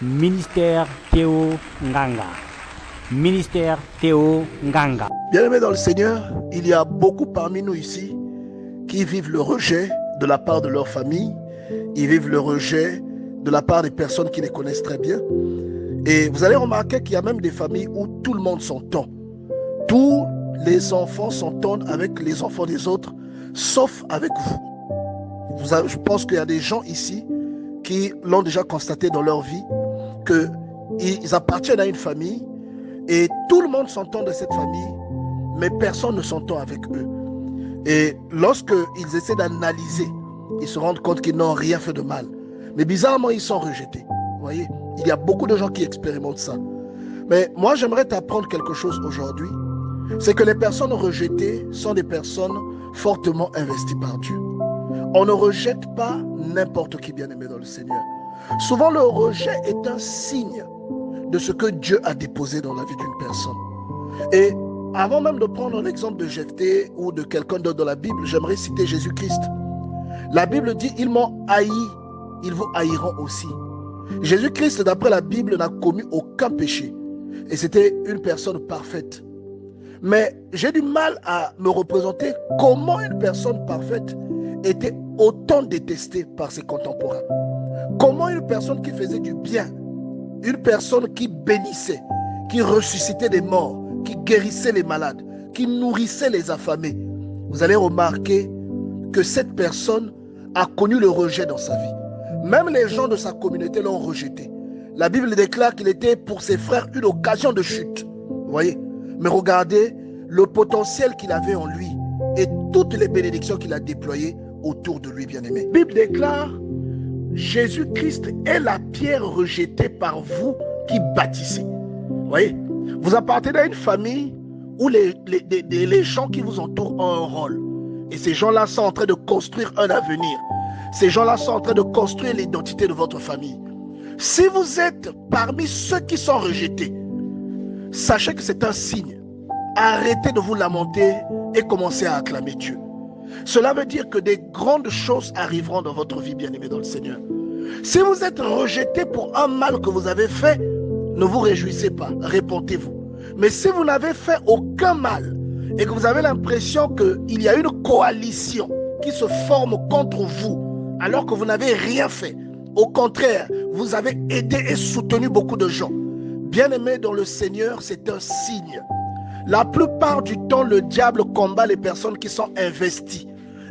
Ministère Théo Nganga. Ministère Théo Nganga. Bien-aimés dans le Seigneur, il y a beaucoup parmi nous ici qui vivent le rejet de la part de leur famille. Ils vivent le rejet de la part des personnes qui les connaissent très bien. Et vous allez remarquer qu'il y a même des familles où tout le monde s'entend. Tous les enfants s'entendent avec les enfants des autres, sauf avec vous. Je pense qu'il y a des gens ici qui l'ont déjà constaté dans leur vie, qu'ils appartiennent à une famille et tout le monde s'entend de cette famille, mais personne ne s'entend avec eux. Et lorsqu'ils essaient d'analyser, ils se rendent compte qu'ils n'ont rien fait de mal. Mais bizarrement, ils sont rejetés. Vous voyez, il y a beaucoup de gens qui expérimentent ça. Mais moi, j'aimerais t'apprendre quelque chose aujourd'hui. C'est que les personnes rejetées sont des personnes fortement investies par Dieu. On ne rejette pas n'importe qui, bien-aimé dans le Seigneur. Souvent, le rejet est un signe de ce que Dieu a déposé dans la vie d'une personne. Et avant même de prendre l'exemple de Jephthé ou de quelqu'un d'autre dans la Bible, j'aimerais citer Jésus-Christ. La Bible dit, ils m'ont haï, ils vous haïront aussi. Jésus-Christ, d'après la Bible, n'a commis aucun péché. Et c'était une personne parfaite. Mais j'ai du mal à me représenter comment une personne parfaite était autant détestée par ses contemporains. Comment une personne qui faisait du bien, une personne qui bénissait, qui ressuscitait des morts, qui guérissait les malades, qui nourrissait les affamés, vous allez remarquer que cette personne a connu le rejet dans sa vie. Même les gens de sa communauté l'ont rejeté. La Bible déclare qu'il était pour ses frères une occasion de chute. Vous voyez? Mais regardez le potentiel qu'il avait en lui et toutes les bénédictions qu'il a déployées autour de lui, bien-aimé. La Bible déclare, Jésus-Christ est la pierre rejetée par vous qui bâtissez. Vous voyez? Vous appartenez à une famille où les gens qui vous entourent ont un rôle. Et ces gens-là sont en train de construire un avenir. Ces gens-là sont en train de construire l'identité de votre famille. Si vous êtes parmi ceux qui sont rejetés, sachez que c'est un signe. Arrêtez de vous lamenter et commencez à acclamer Dieu. Cela veut dire que des grandes choses arriveront dans votre vie, bien-aimés dans le Seigneur. Si vous êtes rejeté pour un mal que vous avez fait, ne vous réjouissez pas, répentez-vous. Mais si vous n'avez fait aucun mal et que vous avez l'impression qu'il y a une coalition qui se forme contre vous, alors que vous n'avez rien fait, au contraire, vous avez aidé et soutenu beaucoup de gens. Bien-aimés dans le Seigneur, c'est un signe. La plupart du temps, le diable combat les personnes qui sont investies.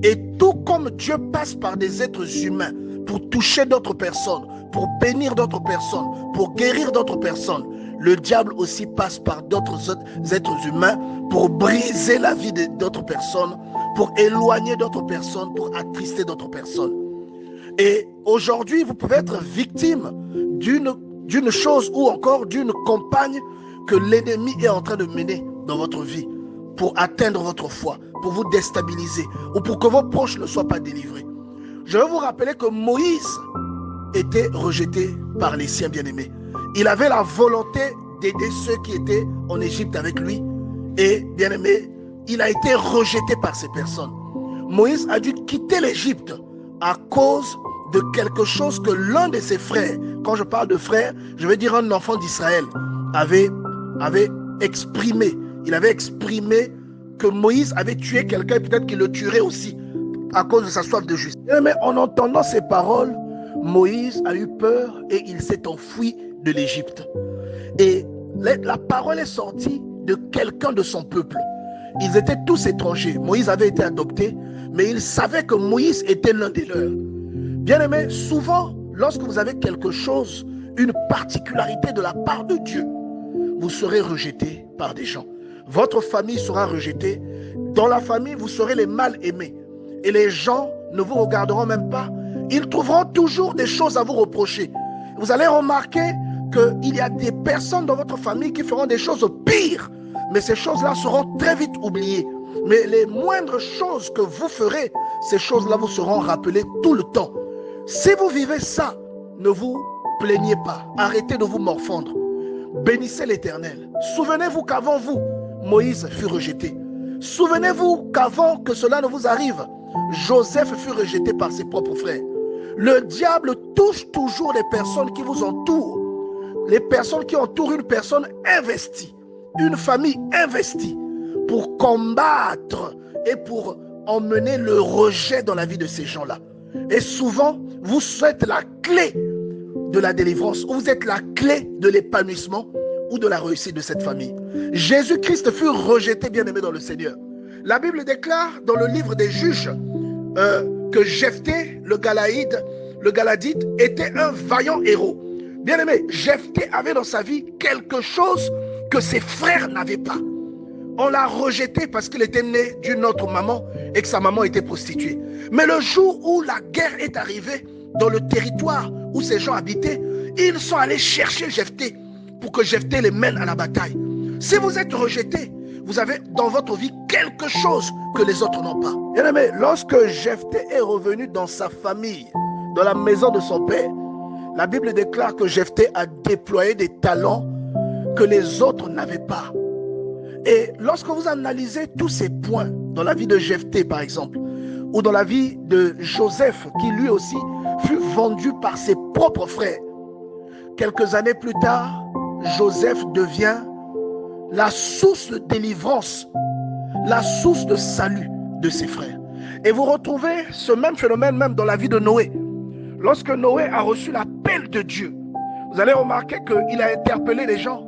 Et tout comme Dieu passe par des êtres humains pour toucher d'autres personnes, pour bénir d'autres personnes, pour guérir d'autres personnes, le diable aussi passe par d'autres êtres humains pour briser la vie d'autres personnes, pour éloigner d'autres personnes, pour attrister d'autres personnes. Et aujourd'hui, vous pouvez être victime d'une chose ou encore d'une campagne que l'ennemi est en train de mener dans votre vie pour atteindre votre foi, pour vous déstabiliser ou pour que vos proches ne soient pas délivrés. Je veux vous rappeler que Moïse était rejeté par les siens bien-aimés. Il avait la volonté d'aider ceux qui étaient en Égypte avec lui et bien-aimé, il a été rejeté par ces personnes. Moïse a dû quitter l'Égypte à cause de quelque chose que l'un de ses frères, quand je parle de frère, je veux dire un enfant d'Israël, avait exprimé. Il avait exprimé que Moïse avait tué quelqu'un et peut-être qu'il le tuerait aussi à cause de sa soif de justice. Mais en entendant ces paroles, Moïse a eu peur et il s'est enfui de l'Égypte. Et la parole est sortie de quelqu'un de son peuple. Ils étaient tous étrangers. Moïse avait été adopté, mais ils savaient que Moïse était l'un des leurs. Bien-aimés, souvent, lorsque vous avez quelque chose, une particularité de la part de Dieu, vous serez rejeté par des gens. Votre famille sera rejetée. Dans la famille, vous serez les mal aimés. Et les gens ne vous regarderont même pas. Ils trouveront toujours des choses à vous reprocher. Vous allez remarquer qu'il y a des personnes dans votre famille qui feront des choses pires. Mais ces choses-là seront très vite oubliées. Mais les moindres choses que vous ferez, ces choses-là vous seront rappelées tout le temps. Si vous vivez ça, ne vous plaignez pas. Arrêtez de vous morfondre. Bénissez l'Éternel. Souvenez-vous qu'avant vous, Moïse fut rejeté. Souvenez-vous qu'avant que cela ne vous arrive, Joseph fut rejeté par ses propres frères. Le diable touche toujours les personnes qui vous entourent les personnes qui entourent une personne investie, une famille investie pour combattre et pour emmener le rejet dans la vie de ces gens-là. Et souvent, vous êtes la clé de la délivrance, vous êtes la clé de l'épanouissement ou de la réussite de cette famille. Jésus-Christ fut rejeté, bien-aimé dans le Seigneur. La Bible déclare dans le livre des Juges que Jephthé, le Galadite, était un vaillant héros. Bien-aimé, Jephthé avait dans sa vie quelque chose que ses frères n'avaient pas. On l'a rejeté parce qu'il était né d'une autre maman et que sa maman était prostituée. Mais le jour où la guerre est arrivée dans le territoire où ces gens habitaient, ils sont allés chercher Jephthé pour que Jephthé les mène à la bataille. Si vous êtes rejeté, vous avez dans votre vie quelque chose que les autres n'ont pas. Bien-aimé, lorsque Jephthé est revenu dans sa famille, dans la maison de son père, la Bible déclare que Jephthé a déployé des talents que les autres n'avaient pas. Et lorsque vous analysez tous ces points dans la vie de Jephthé, par exemple, ou dans la vie de Joseph, qui lui aussi fut vendu par ses propres frères, quelques années plus tard, Joseph devient la source de délivrance, la source de salut de ses frères. Et vous retrouvez ce même phénomène même dans la vie de Noé. Lorsque Noé a reçu l'appel de Dieu, vous allez remarquer qu'il a interpellé les gens,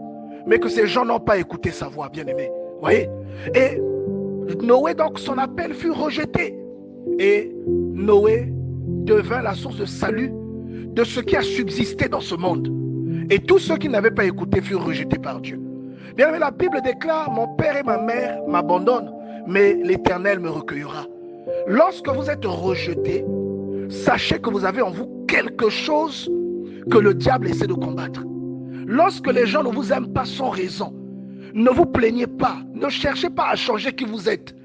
mais que ces gens n'ont pas écouté sa voix, bien-aimé. Voyez? Et Noé, donc, son appel fut rejeté. Et Noé devint la source de salut de ce qui a subsisté dans ce monde. Et tous ceux qui n'avaient pas écouté furent rejetés par Dieu. Bien-aimé, la Bible déclare, mon père et ma mère m'abandonnent, mais l'Éternel me recueillera. Lorsque vous êtes rejeté, sachez que vous avez en vous quelque chose que le diable essaie de combattre. Lorsque les gens ne vous aiment pas sans raison, ne vous plaignez pas, ne cherchez pas à changer qui vous êtes.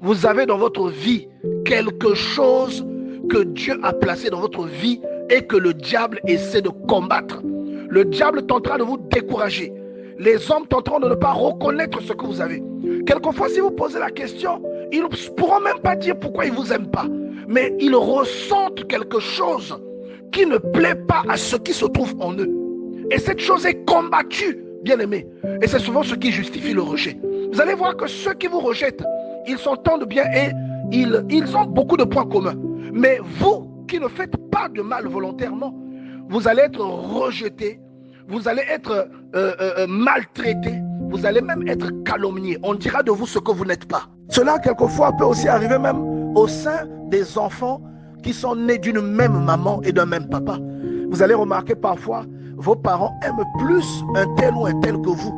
Vous avez dans votre vie quelque chose que Dieu a placé dans votre vie et que le diable essaie de combattre. Le diable tentera de vous décourager. Les hommes tenteront de ne pas reconnaître ce que vous avez. Quelquefois, si vous posez la question, ils ne pourront même pas dire pourquoi ils ne vous aiment pas. Mais ils ressentent quelque chose qui ne plaît pas à ce qui se trouve en eux. Et cette chose est combattue, bien aimé. Et c'est souvent ce qui justifie le rejet. Vous allez voir que ceux qui vous rejettent, ils s'entendent bien et ils ont beaucoup de points communs. Mais vous qui ne faites pas de mal volontairement, vous allez être rejeté, vous allez être maltraité, vous allez même être calomnié. On dira de vous ce que vous n'êtes pas. Cela, quelquefois, peut aussi arriver même au sein des enfants qui sont nés d'une même maman et d'un même papa. Vous allez remarquer parfois, vos parents aiment plus un tel ou un tel que vous.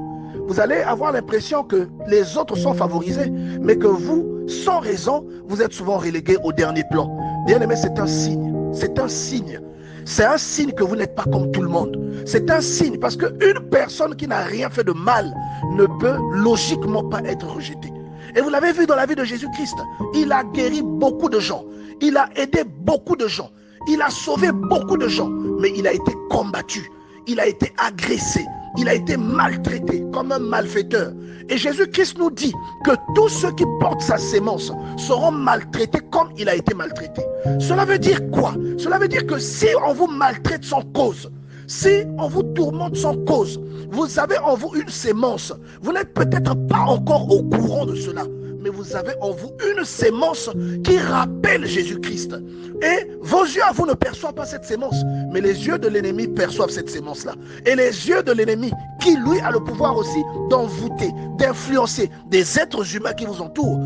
Vous allez avoir l'impression que les autres sont favorisés, mais que vous, sans raison, vous êtes souvent relégué au dernier plan. Bien aimé, c'est un signe. C'est un signe. C'est un signe que vous n'êtes pas comme tout le monde. C'est un signe parce qu'une personne qui n'a rien fait de mal ne peut logiquement pas être rejetée. Et vous l'avez vu dans la vie de Jésus-Christ. Il a guéri beaucoup de gens. Il a aidé beaucoup de gens. Il a sauvé beaucoup de gens. Mais il a été combattu. Il a été agressé. Il a été maltraité comme un malfaiteur. Et Jésus-Christ nous dit que tous ceux qui portent sa sémence seront maltraités comme il a été maltraité. Cela veut dire quoi? Cela veut dire que si on vous maltraite sans cause, si on vous tourmente sans cause, vous avez en vous une sémence. Vous n'êtes peut-être pas encore au courant de cela, mais vous avez en vous une sémence qui rappelle Jésus-Christ. Et vos yeux à vous ne perçoivent pas cette sémence, mais les yeux de l'ennemi perçoivent cette sémence-là. Et les yeux de l'ennemi, qui lui a le pouvoir aussi d'envoûter, d'influencer des êtres humains qui vous entourent,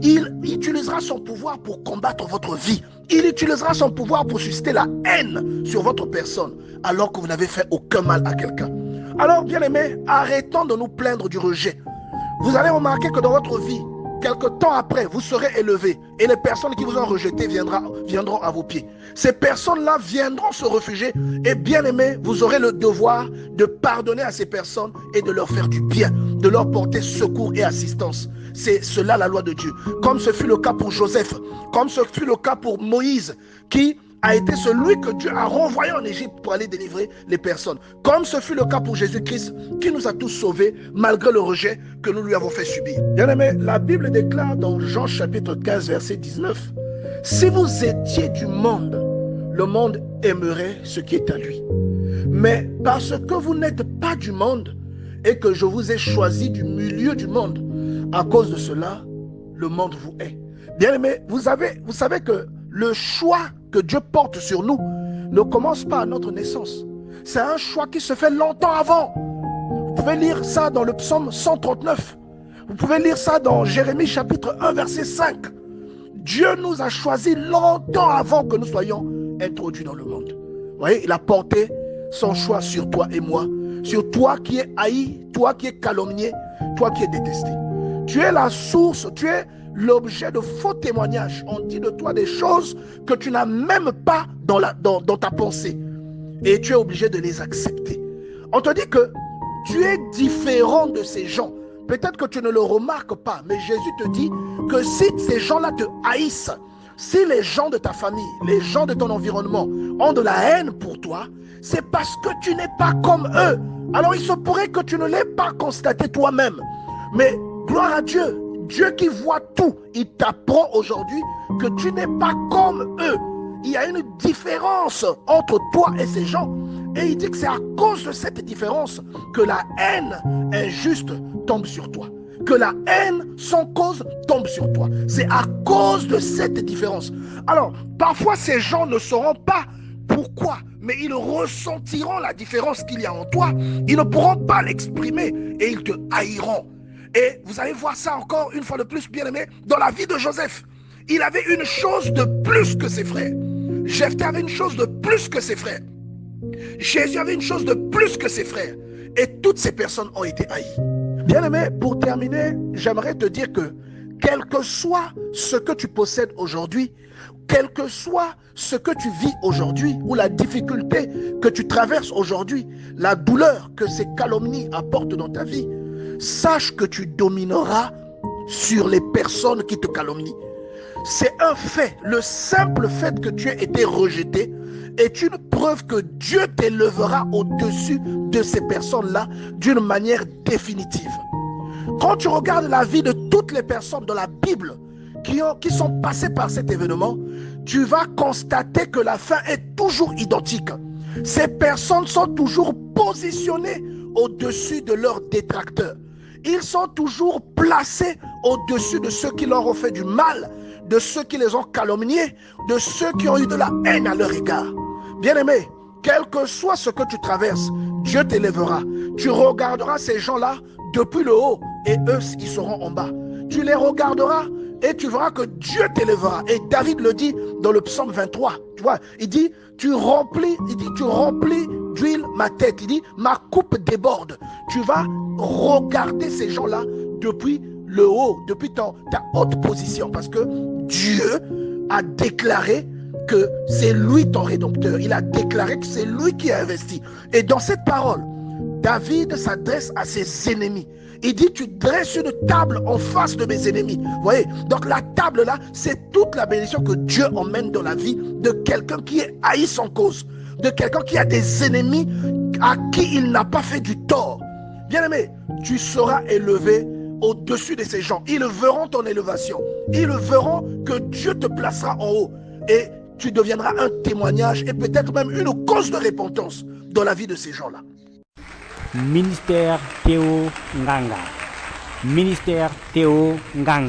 il utilisera son pouvoir pour combattre votre vie. Il utilisera son pouvoir pour susciter la haine sur votre personne, alors que vous n'avez fait aucun mal à quelqu'un. Alors, bien aimés, arrêtons de nous plaindre du rejet. Vous allez remarquer que dans votre vie, quelque temps après, vous serez élevé et les personnes qui vous ont rejeté viendront à vos pieds. Ces personnes-là viendront se réfugier et bien aimé, vous aurez le devoir de pardonner à ces personnes et de leur faire du bien, de leur porter secours et assistance. C'est cela la loi de Dieu. Comme ce fut le cas pour Joseph, comme ce fut le cas pour Moïse, qui a été celui que Dieu a renvoyé en Égypte pour aller délivrer les personnes. Comme ce fut le cas pour Jésus-Christ, qui nous a tous sauvés malgré le rejet que nous lui avons fait subir. Bien aimé, la Bible déclare dans Jean chapitre 15, verset 19, « Si vous étiez du monde, le monde aimerait ce qui est à lui. Mais parce que vous n'êtes pas du monde et que je vous ai choisi du milieu du monde, à cause de cela, le monde vous hait. Bien-aimés, vous savez que le choix que Dieu porte sur nous ne commence pas à notre naissance. C'est un choix qui se fait longtemps avant. Vous pouvez lire ça dans le psaume 139. Vous pouvez lire ça dans Jérémie chapitre 1 verset 5. Dieu nous a choisis longtemps avant que nous soyons introduits dans le monde. Vous voyez, il a porté son choix sur toi et moi, sur toi qui es haï, toi qui es calomnié, toi qui es détesté. Tu es la source, tu es l'objet de faux témoignages. On dit de toi des choses que tu n'as même pas dans ta pensée. Et tu es obligé de les accepter. On te dit que tu es différent de ces gens. Peut-être que tu ne le remarques pas, mais Jésus te dit que si ces gens-là te haïssent, si les gens de ta famille, les gens de ton environnement ont de la haine pour toi, c'est parce que tu n'es pas comme eux. Alors il se pourrait que tu ne l'aies pas constaté toi-même. Mais gloire à Dieu, Dieu qui voit tout, il t'apprend aujourd'hui que tu n'es pas comme eux. Il y a une différence entre toi et ces gens. Et il dit que c'est à cause de cette différence que la haine injuste tombe sur toi. Que la haine sans cause tombe sur toi. C'est à cause de cette différence. Alors, parfois ces gens ne sauront pas pourquoi, mais ils ressentiront la différence qu'il y a en toi. Ils ne pourront pas l'exprimer et ils te haïront. Et vous allez voir ça encore une fois de plus, bien aimé, dans la vie de Joseph. Il avait une chose de plus que ses frères. Jephthé avait une chose de plus que ses frères. Jésus avait une chose de plus que ses frères. Et toutes ces personnes ont été haïes. Bien aimé, pour terminer, j'aimerais te dire que quel que soit ce que tu possèdes aujourd'hui, quel que soit ce que tu vis aujourd'hui, ou la difficulté que tu traverses aujourd'hui, la douleur que ces calomnies apportent dans ta vie, sache que tu domineras sur les personnes qui te calomnient. C'est un fait. Le simple fait que tu aies été rejeté est une preuve que Dieu t'élèvera au-dessus de ces personnes-là d'une manière définitive. Quand tu regardes la vie de toutes les personnes dans la Bible qui sont passées par cet événement, tu vas constater que la fin est toujours identique. Ces personnes sont toujours positionnées au-dessus de leurs détracteurs. Ils sont toujours placés au-dessus de ceux qui leur ont fait du mal, de ceux qui les ont calomniés, de ceux qui ont eu de la haine à leur égard. Bien-aimé, quel que soit ce que tu traverses, Dieu t'élèvera. Tu regarderas ces gens-là depuis le haut et eux, ils seront en bas. Tu les regarderas et tu verras que Dieu t'élèvera. Et David le dit dans le psaume 23. Tu vois, il dit, tu remplis d'huile ma tête. Il dit, ma coupe déborde. Tu vas regarder ces gens-là depuis le haut, depuis ta haute position. Parce que Dieu a déclaré que c'est lui ton rédempteur. Il a déclaré que c'est lui qui a investi. Et dans cette parole, David s'adresse à ses ennemis. Il dit, tu dresses une table en face de mes ennemis. Vous voyez, donc la table là, c'est toute la bénédiction que Dieu emmène dans la vie de quelqu'un qui est haï sans cause, de quelqu'un qui a des ennemis à qui il n'a pas fait du tort. Bien-aimé, tu seras élevé au-dessus de ces gens. Ils verront ton élévation. Ils verront que Dieu te placera en haut. Et tu deviendras un témoignage et peut-être même une cause de repentance dans la vie de ces gens-là. Ministère Théo Nganga. Ministère Théo Nganga.